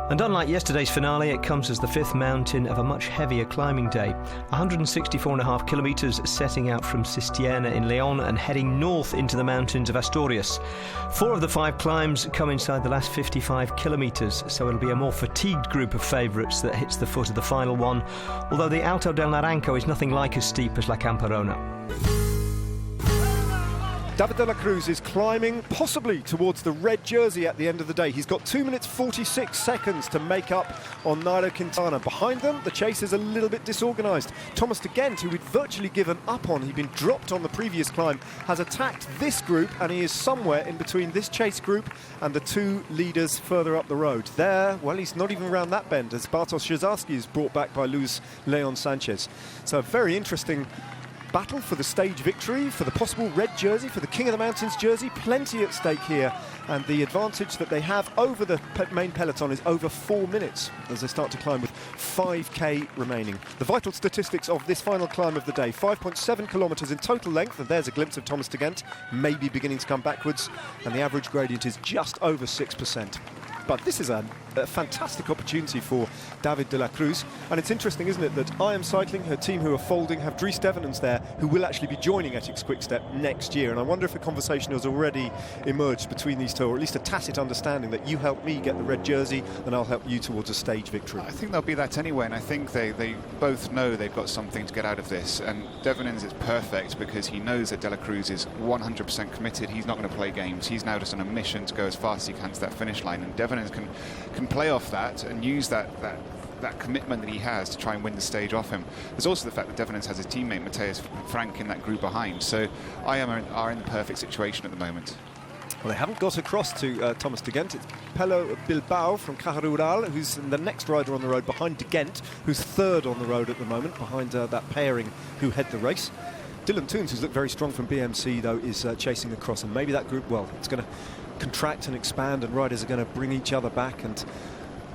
And unlike yesterday's finale, it comes as the fifth mountain of a much heavier climbing day. 164.5 kilometres setting out from Sistiana in Leon and heading north into the mountains of Asturias. 4 of the 5 climbs come inside the last 55 kilometres, so it'll be a more fatigued group of favourites that hits the foot of the final one, although the Alto del Naranco is nothing like as steep as La Camperona. David de la Cruz is climbing possibly towards the red jersey at the end of the day. He's got 2 minutes 46 seconds to make up on Nairo Quintana. Behind them, the chase is a little bit disorganised. Thomas de Gent, who we'd virtually given up on, he'd been dropped on the previous climb, has attacked this group, and he is somewhere in between this chase group and the 2 leaders further up the road. There, well, he's not even around that bend, as Bartosz Szarski is brought back by Luis Leon Sanchez. So a very interesting battle for the stage victory, for the possible red jersey, for the King of the Mountains jersey. Plenty at stake here, and the advantage that they have over the main peloton is over 4 minutes as they start to climb with 5k remaining. The vital statistics of this final climb of the day: 5.7 kilometres in total length, and there's a glimpse of Thomas de Gent, maybe beginning to come backwards, and the average gradient is just over 6%. But this is a fantastic opportunity for David de la Cruz, and it's interesting, isn't it, that I Am Cycling, her team who are folding, have Dries Stevenens there, who will actually be joining Ethics Quickstep next year. And I wonder if a conversation has already emerged between these two, or at least a tacit understanding that you help me get the red jersey and I'll help you towards a stage victory. I think there'll be that anyway, and I think they both know they've got something to get out of this. And Stevenens is perfect because he knows that de la Cruz is 100% committed. He's not going to play games. He's now just on a mission to go as fast as he can to that finish line, and Stevenens can play off that and use that commitment that he has to try and win the stage off him. There's also the fact that Stevenens has his teammate Matthias Frank in that group behind, so are in the perfect situation at the moment. Well, they haven't got across to Thomas de Gent. It's Pello Bilbao from Caja Rural, who's the next rider on the road behind de Gent, who's third on the road at the moment, behind that pairing who head the race. Dylan Toons, who's looked very strong from BMC, though, is chasing across, and maybe that group, well, it's going to contract and expand, and riders are going to bring each other back. And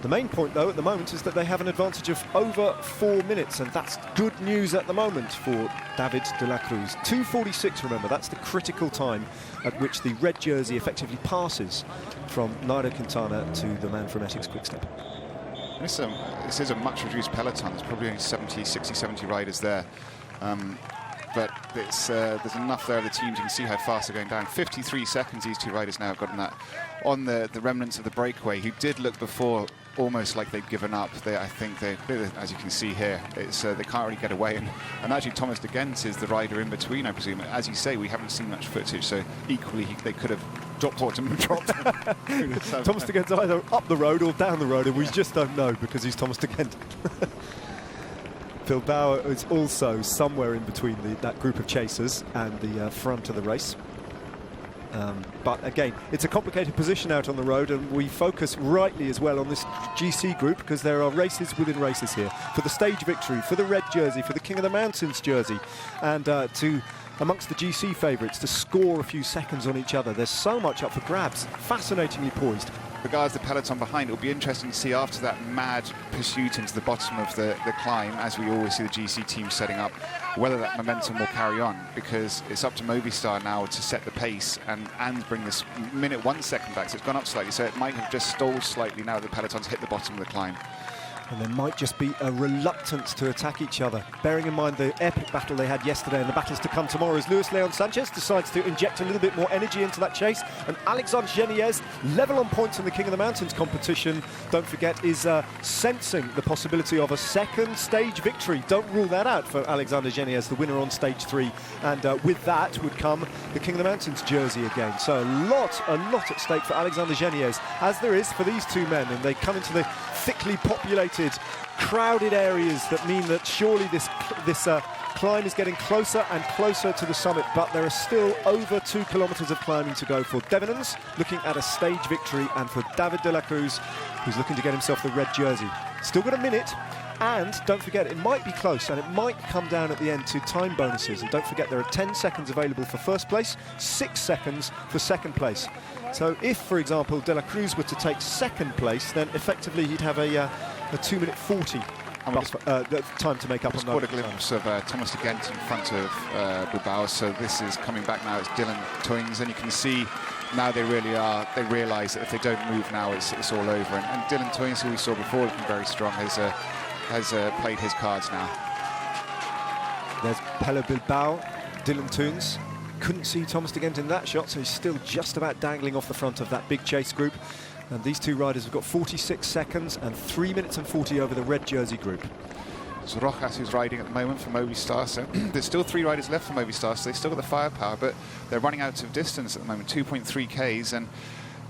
the main point, though, at the moment is that they have an advantage of over 4 minutes, and that's good news at the moment for David de la Cruz. 2:46, remember, that's the critical time at which the red jersey effectively passes from Nairo Quintana to the man from Ethics Quickstep. This is a much reduced peloton. There's probably only 60, 70 riders there. But there's enough there of the teams. You can see how fast they're going down. 53 seconds these 2 riders now have gotten that on the remnants of the breakaway, who did look before almost like they'd given up. I think they, as you can see here, they can't really get away. And actually Thomas de Gent is the rider in between, I presume. As you say, we haven't seen much footage, so equally they could have dropped him. Thomas de Gent's either up the road or down the road, and we just don't know because he's Thomas de Gent. Bilbao is also somewhere in between that group of chasers and the front of the race. But again, it's a complicated position out on the road, and we focus rightly as well on this GC group because there are races within races here for the stage victory, for the red jersey, for the King of the Mountains jersey, and amongst the GC favourites to score a few seconds on each other. There's so much up for grabs, fascinatingly poised. Regards the peloton behind, it'll be interesting to see after that mad pursuit into the bottom of the climb, as we always see the GC team setting up, whether that momentum will carry on, because it's up to Movistar now to set the pace and bring this minute 1 second back. So it's gone up slightly, so it might have just stalled slightly now that the peloton's hit the bottom of the climb. And there might just be a reluctance to attack each other, bearing in mind the epic battle they had yesterday and the battles to come tomorrow, as Luis Leon Sanchez decides to inject a little bit more energy into that chase. And Alexandre Geniez, level on points in the King of the Mountains competition, don't forget, is sensing the possibility of a second stage victory. Don't rule that out for Alexandre Geniez, the winner on stage 3. And with that would come the King of the Mountains jersey again. So a lot at stake for Alexandre Geniez, as there is for these 2 men. And they come into the thickly populated, crowded areas that mean that surely this climb is getting closer and closer to the summit, but there are still over 2 kilometres of climbing to go for Stevenens, looking at a stage victory, and for David de la Cruz, who's looking to get himself the red jersey. Still got a minute, and don't forget, it might be close, and it might come down at the end to time bonuses. And don't forget, there are 10 seconds available for first place, 6 seconds for second place. So if, for example, de la Cruz were to take second place, then effectively he'd have a 2 minute 40 the time to make up on that. What a glimpse of Thomas de Gent in front of Bilbao. So this is coming back now. It's Dylan Toynes, and you can see now they realise that if they don't move now, it's all over. And Dylan Toynes, who we saw before looking very strong, has played his cards now. There's Pelle Bilbao, Dylan Toynes. Couldn't see Thomas de Gent in that shot, so he's still just about dangling off the front of that big chase group. And these two riders have got 46 seconds and 3 minutes and 40 over the red jersey group. It's Rojas who's riding at the moment for Movistar, so there's still 3 riders left for Movistar, so they've still got the firepower, but they're running out of distance at the moment, 2.3 Ks, and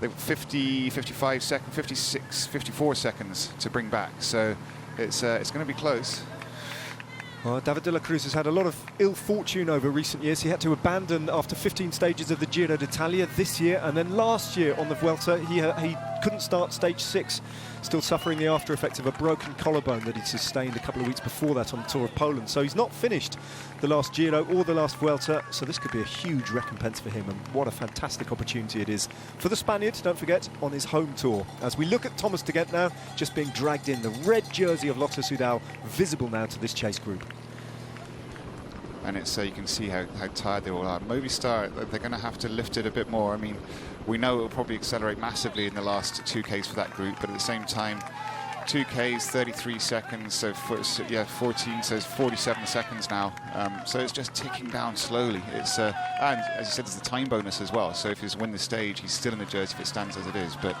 they've got 50, 55 seconds, 56, 54 seconds to bring back, so it's going to be close. Well, David de la Cruz has had a lot of ill fortune over recent years. He had to abandon after 15 stages of the Giro d'Italia this year, and then last year on the Vuelta he couldn't start stage 6, still suffering the after effects of a broken collarbone that he sustained a couple of weeks before that on the Tour of Poland. So he's not finished the last Giro or the last Vuelta, so this could be a huge recompense for him, and what a fantastic opportunity it is for the Spaniard, don't forget, on his home tour. As we look at Thomas de Gent now, just being dragged in, the red jersey of Lotto Soudal visible now to this chase group. And it's you can see how tired they all are. Movistar, they're going to have to lift it a bit more. I mean, we know it will probably accelerate massively in the last 2Ks for that group, but at the same time, 2Ks, 33 seconds, so 14, so it's 47 seconds now. So it's just ticking down slowly. It's and as you said, there's the time bonus as well. So if he's win the stage, he's still in the jersey if it stands as it is. But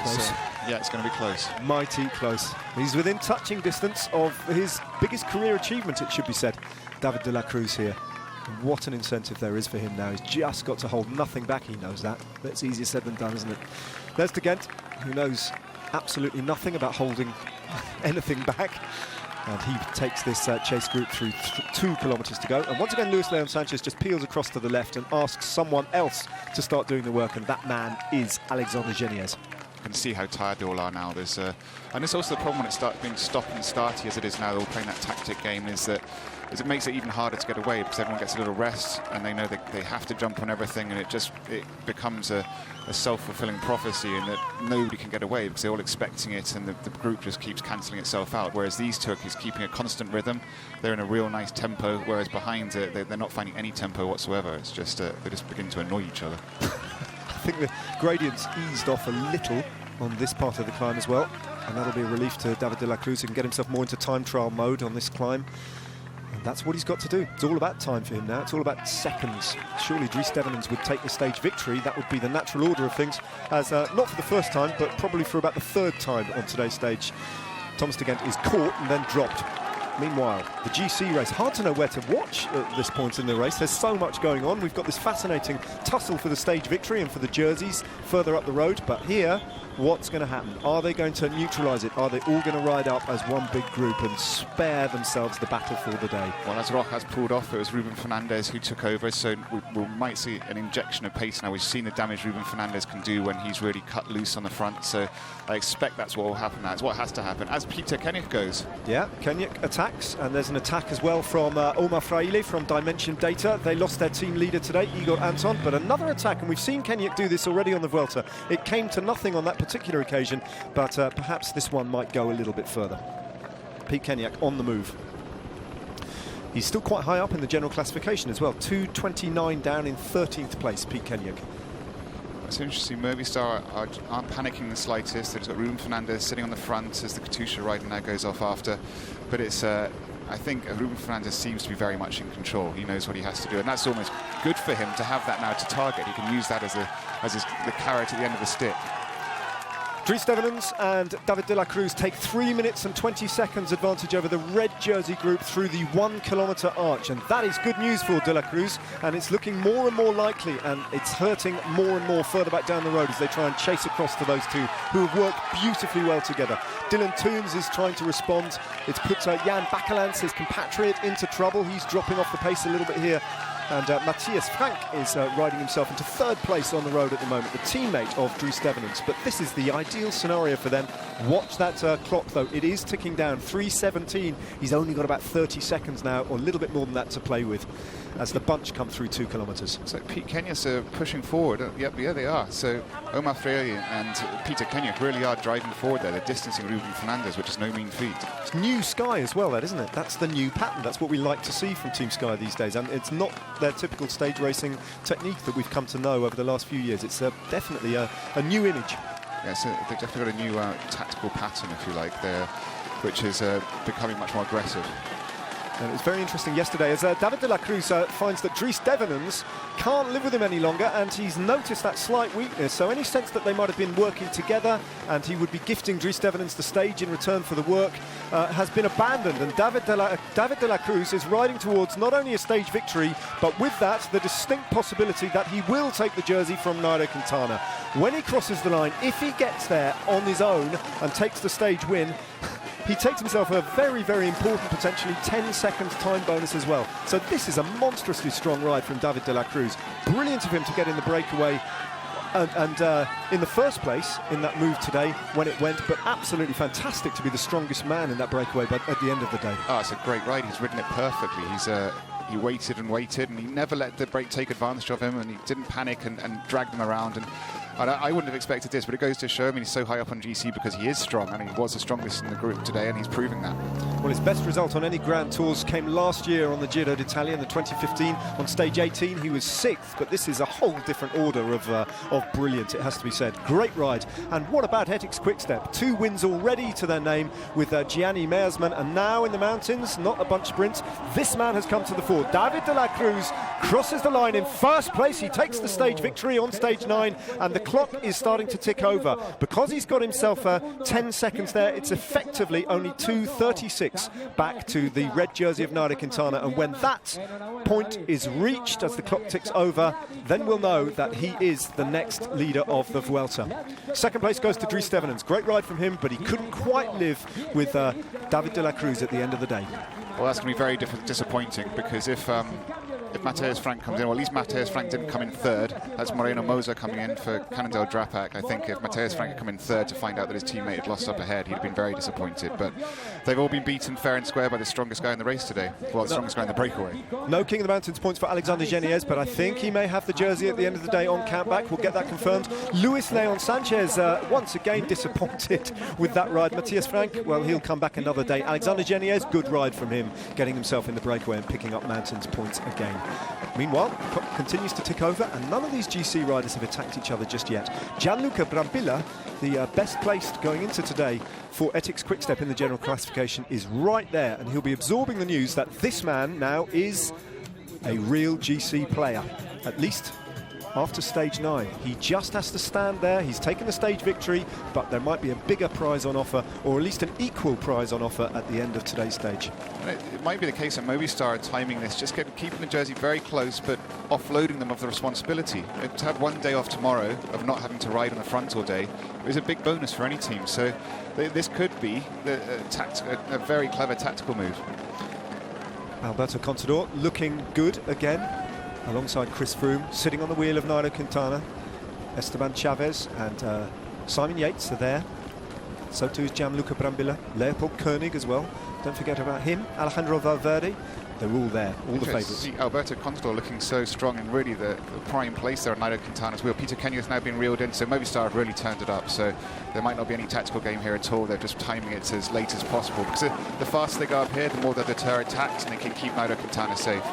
it's, it's going to be close. Mighty close. He's within touching distance of his biggest career achievement, it should be said. David de la Cruz here. And what an incentive there is for him now. He's just got to hold nothing back. He knows that. That's easier said than done, isn't it? There's de Gent, who knows absolutely nothing about holding anything back. And he takes this chase group through 2 kilometres to go. And once again, Luis Leon Sanchez just peels across to the left and asks someone else to start doing the work, and that man is Alexander Geniez. You can see how tired they all are now. There's and it's also the problem when it starts being stop and starty as it is now, they're all playing that tactic game, is it makes it even harder to get away because everyone gets a little rest and they know they have to jump on everything, and it becomes a self-fulfilling prophecy, and that nobody can get away because they're all expecting it, and the group just keeps cancelling itself out. Whereas these Turkeys keeping a constant rhythm, they're in a real nice tempo, whereas behind it they're not finding any tempo whatsoever. It's just they just begin to annoy each other. I think the gradient's eased off a little on this part of the climb as well, and that'll be a relief to David de la Cruz, who can get himself more into time trial mode on this climb. And that's what he's got to do. It's all about time for him now. It's all about seconds. Surely Dries Stevenens would take the stage victory. That would be the natural order of things, as not for the first time, but probably for about the 3rd time on today's stage. Thomas de Gent is caught and then dropped. Meanwhile, the GC race, hard to know where to watch at this point in the race. There's so much going on. We've got this fascinating tussle for the stage victory and for the jerseys further up the road. But here, what's going to happen? Are they going to neutralise it? Are they all going to ride up as one big group and spare themselves the battle for the day? Well, as Rojas pulled off, it was Ruben Fernandez who took over, so we might see an injection of pace now. We've seen the damage Ruben Fernandez can do when he's really cut loose on the front, so I expect that's what will happen now. It's what has to happen. As Peter Kennyk goes. Yeah, Kennyk attacks, and there's an attack as well from Omar Fraile from Dimension Data. They lost their team leader today, Igor Anton, but another attack, and we've seen Kennyk do this already on the Vuelta. It came to nothing on that particular occasion, but perhaps this one might go a little bit further. Pete Kennyk on the move. He's still quite high up in the general classification as well. 2:29 down in 13th place, Pete Kennyk. It's interesting, Movistar aren't panicking the slightest. They've got Ruben Fernandez sitting on the front as the Katusha rider now goes off after. But it's, I think Ruben Fernandez seems to be very much in control. He knows what he has to do, and that's almost good for him to have that now to target. He can use that as the carrot at the end of the stick. Dries Stevenens and David de la Cruz take 3 minutes and 20 seconds advantage over the red jersey group through the 1 kilometre arch, and that is good news for de la Cruz, and it's looking more and more likely, and it's hurting more and more further back down the road as they try and chase across to those two who have worked beautifully well together. Dylan Toynes is trying to respond. It's put Jan Bakelants, his compatriot, into trouble. He's dropping off the pace a little bit here. And Matthias Frank is riding himself into 3rd place on the road at the moment, the teammate of Dries Stevenens. But this is the ideal scenario for them. Watch that clock, though. It is ticking down. 3:17. He's only got about 30 seconds now, or a little bit more than that, to play with. as the bunch come through 2 kilometres. So Pete Kenya's pushing forward. Yep, yeah, they are. So Omar Freire and Peter Kenya really are driving forward there. They're distancing Ruben Fernandez, which is no mean feat. It's new Sky as well, that, isn't it? That's the new pattern. That's what we like to see from Team Sky these days. And it's not their typical stage racing technique that we've come to know over the last few years. It's definitely a new image. Yeah, so they've definitely got a new tactical pattern, if you like, there, which is becoming much more aggressive. And it was very interesting yesterday as David de la Cruz finds that Dries Devenens can't live with him any longer, and he's noticed that slight weakness. So any sense that they might have been working together and he would be gifting Dries Devenens the stage in return for the work has been abandoned. And David de la Cruz is riding towards not only a stage victory, but with that, the distinct possibility that he will take the jersey from Nairo Quintana. When he crosses the line, if he gets there on his own and takes the stage win, he takes himself a very, very important, potentially 10-second time bonus as well. So this is a monstrously strong ride from David de la Cruz. Brilliant of him to get in the breakaway and in the first place in that move today when it went, but absolutely fantastic to be the strongest man in that breakaway but at the end of the day. Oh, it's a great ride. He's ridden it perfectly. He waited and waited, and he never let the break take advantage of him, and he didn't panic and drag them around. And I wouldn't have expected this, but it goes to show. I mean, he's so high up on GC because he is strong, and he was the strongest in the group today, and he's proving that. Well, his best result on any Grand Tours came last year on the Giro d'Italia in the 2015 on stage 18. He was 6th, but this is a whole different order of brilliant, it has to be said. Great ride, and what about Etixx Quick-Step? 2 wins already to their name with Gianni Meersman, and now in the mountains, not a bunch sprint, this man has come to the fore. David de la Cruz crosses the line in first place. He takes the stage victory on stage 9, and the clock is starting to tick over. Because he's got himself 10 seconds there, it's effectively only 2:36 back to the red jersey of Nairo Quintana, and when that point is reached as the clock ticks over, then we'll know that he is the next leader of the Vuelta. Second place goes to Dries Devenens. Great ride from him, but he couldn't quite live with David de la Cruz at the end of the day. Well, that's going to be very disappointing, because if Matheus Frank comes in, or at least Matheus Frank didn't come in 3rd, that's Moreno Moser coming in for Cannondale Drapac. I think if Matheus Frank had come in 3rd to find out that his teammate had lost up ahead, he'd have been very disappointed. But they've all been beaten fair and square by the strongest guy in the race today. Well, the strongest guy in the breakaway. No King of the Mountains points for Alexander Geniez, but I think he may have the jersey at the end of the day on campback. We'll get that confirmed. Luis Leon Sanchez once again disappointed with that ride. Matheus Frank, well, he'll come back another day. Alexander Geniez, good ride from him, getting himself in the breakaway and picking up Mountains points again. Meanwhile, clock continues to tick over, and none of these GC riders have attacked each other just yet. Gianluca Brambilla, the best placed going into today for Etixx Quick-Step in the general classification, is right there, and he'll be absorbing the news that this man now is a real GC player, at least after stage 9. He just has to stand there. He's taken the stage victory, but there might be a bigger prize on offer, or at least an equal prize on offer at the end of today's stage. It might be the case that Movistar are timing this, just keeping the jersey very close, but offloading them of the responsibility. To have one day off tomorrow of not having to ride on the front all day is a big bonus for any team. So this could be a very clever tactical move. Alberto Contador looking good again, alongside Chris Froome, sitting on the wheel of Nairo Quintana. Esteban Chavez and Simon Yates are there. So too is Gianluca Brambilla, Leopold Koenig as well. Don't forget about him, Alejandro Valverde. They're all there, all the favourites. Alberto Contador looking so strong and really the prime place there on Nairo Quintana's wheel. Peter Kenya has now been reeled in, so Movistar have really turned it up. So there might not be any tactical game here at all. They're just timing it as late as possible, because the faster they go up here, the more they deter attacks, and they can keep Nairo Quintana safe.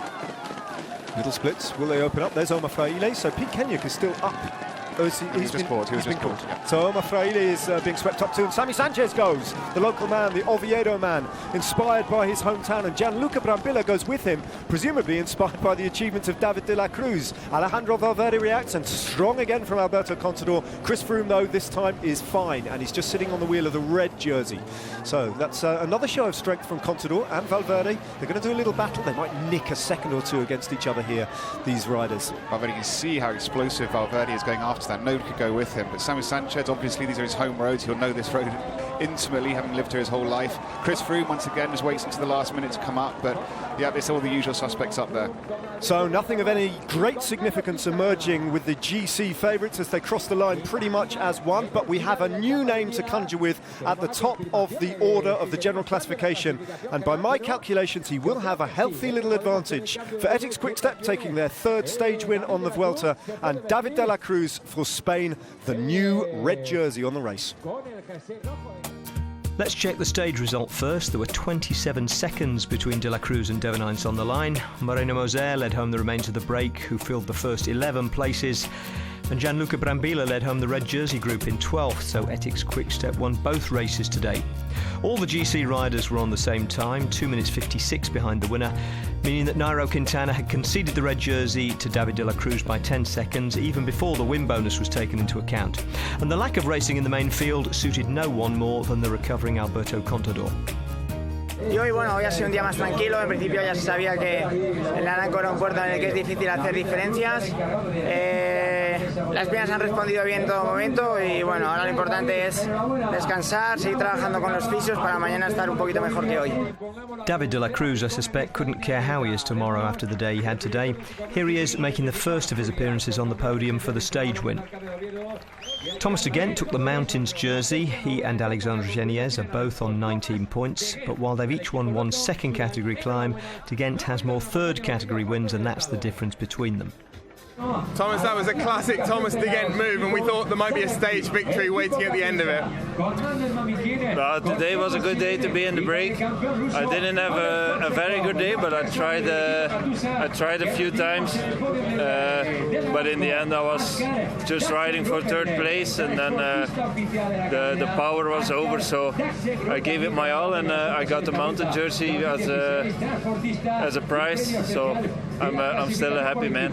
Middle splits, will they open up? There's Omar Fraile, so Pete Kenya is still up. He's just caught. He was just caught. Yeah. So Omar Fraile is being swept up too, and Sammy Sanchez goes, the local man, the Oviedo man, inspired by his hometown, and Gianluca Brambilla goes with him, presumably inspired by the achievements of David de la Cruz. Alejandro Valverde reacts, and strong again from Alberto Contador. Chris Froome, though, this time is fine, and he's just sitting on the wheel of the red jersey. So that's another show of strength from Contador and Valverde. They're going to do a little battle. They might nick a second or two against each other here, these riders. Valverde, you can see how explosive Valverde is going after to that. Nobody could go with him. But Samuel Sanchez, obviously, these are his home roads. He'll know this road intimately, having lived here his whole life. Chris Froome, once again, just waits until the last minute to come up. But yeah, it's all the usual suspects up there. So nothing of any great significance emerging with the GC favourites as they cross the line pretty much as one. But we have a new name to conjure with at the top of the order of the general classification. And by my calculations, he will have a healthy little advantage. For Ethics Quick-Step taking their third stage win on the Vuelta, and David de la Cruz for Spain, the new red jersey on the race. Let's check the stage result first. There were 27 seconds between De La Cruz and Devenites on the line. Moreno Moser led home the remains of the break, who filled the first 11 places. And Gianluca Brambilla led home the red jersey group in 12th, so Ethics Quick-Step won both races today. All the GC riders were on the same time, 2 minutes 56 behind the winner, meaning that Nairo Quintana had conceded the red jersey to David de la Cruz by 10 seconds, even before the win bonus was taken into account. And the lack of racing in the main field suited no one more than the recovering Alberto Contador. Y hoy, bueno, hoy ha sido un día más tranquilo. En principio ya se sabía que el Naranco era un puerto en el que es difícil hacer diferencias. Las piernas han respondido bien en todo momento y bueno, ahora lo importante es descansar, seguir trabajando con los fisios para mañana estar un poquito mejor que hoy. David de la Cruz, I suspect, couldn't care how he is tomorrow after the day he had today. Here he is, making the first of his appearances on the podium for the stage win. Thomas de Gendt took the Mountains jersey. He and Alexandre Geniez are both on 19 points, but while they've each won one second category climb, de Gendt has more third category wins, and that's the difference between them. Thomas, that was a classic Thomas de Gendt move, and we thought there might be a stage victory waiting at the end of it. Today was a good day to be in the break. I didn't have a very good day, but I tried a few times. But in the end, I was just riding for third place, and then the power was over. So I gave it my all, and I got the mountain jersey as a prize. So I'm still a happy man.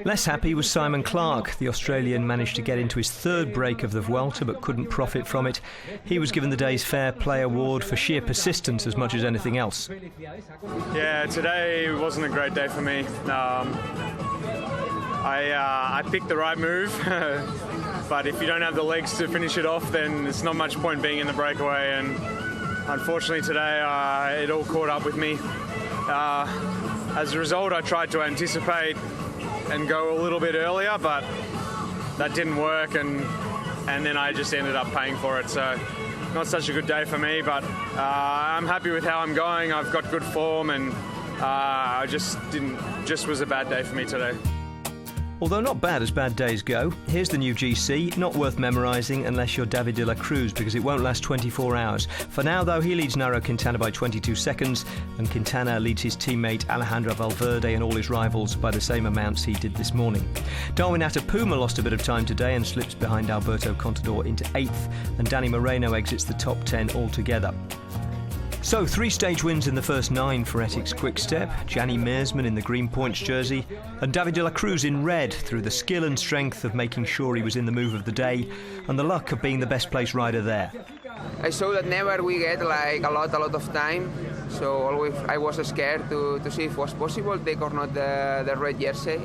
Less happy was Simon Clarke. The Australian managed to get into his third break of the Vuelta but couldn't profit from it. He was given the day's Fair Play award for sheer persistence as much as anything else. Yeah, today wasn't a great day for me. I picked the right move, but if you don't have the legs to finish it off, then it's not much point being in the breakaway, and unfortunately today it all caught up with me. As a result, I tried to anticipate and go a little bit earlier, but that didn't work, and then I just ended up paying for it. So not such a good day for me, but I'm happy with how I'm going. I've got good form, and I just was a bad day for me today. Although not bad as bad days go, here's the new GC, not worth memorising unless you're David de la Cruz, because it won't last 24 hours. For now, though, he leads Nairo Quintana by 22 seconds, and Quintana leads his teammate Alejandro Valverde and all his rivals by the same amounts he did this morning. Darwin Atapuma lost a bit of time today and slips behind Alberto Contador into 8th, and Danny Moreno exits the top 10 altogether. So, 3 stage wins in the first 9 for Ethics Quick-Step, Gianni Meersman in the green points jersey, and David de la Cruz in red through the skill and strength of making sure he was in the move of the day, and the luck of being the best placed rider there. I saw that never we get like a lot of time, so always I was scared to see if it was possible take or not the red jersey.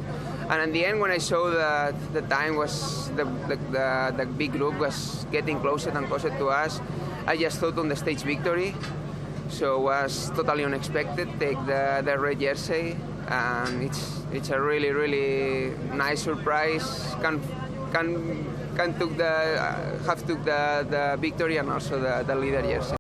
And in the end, when I saw that the time was the big group was getting closer and closer to us, I just thought on the stage victory. So it was totally unexpected. Take the red jersey, and it's a really nice surprise. Took the victory and also the leader jersey.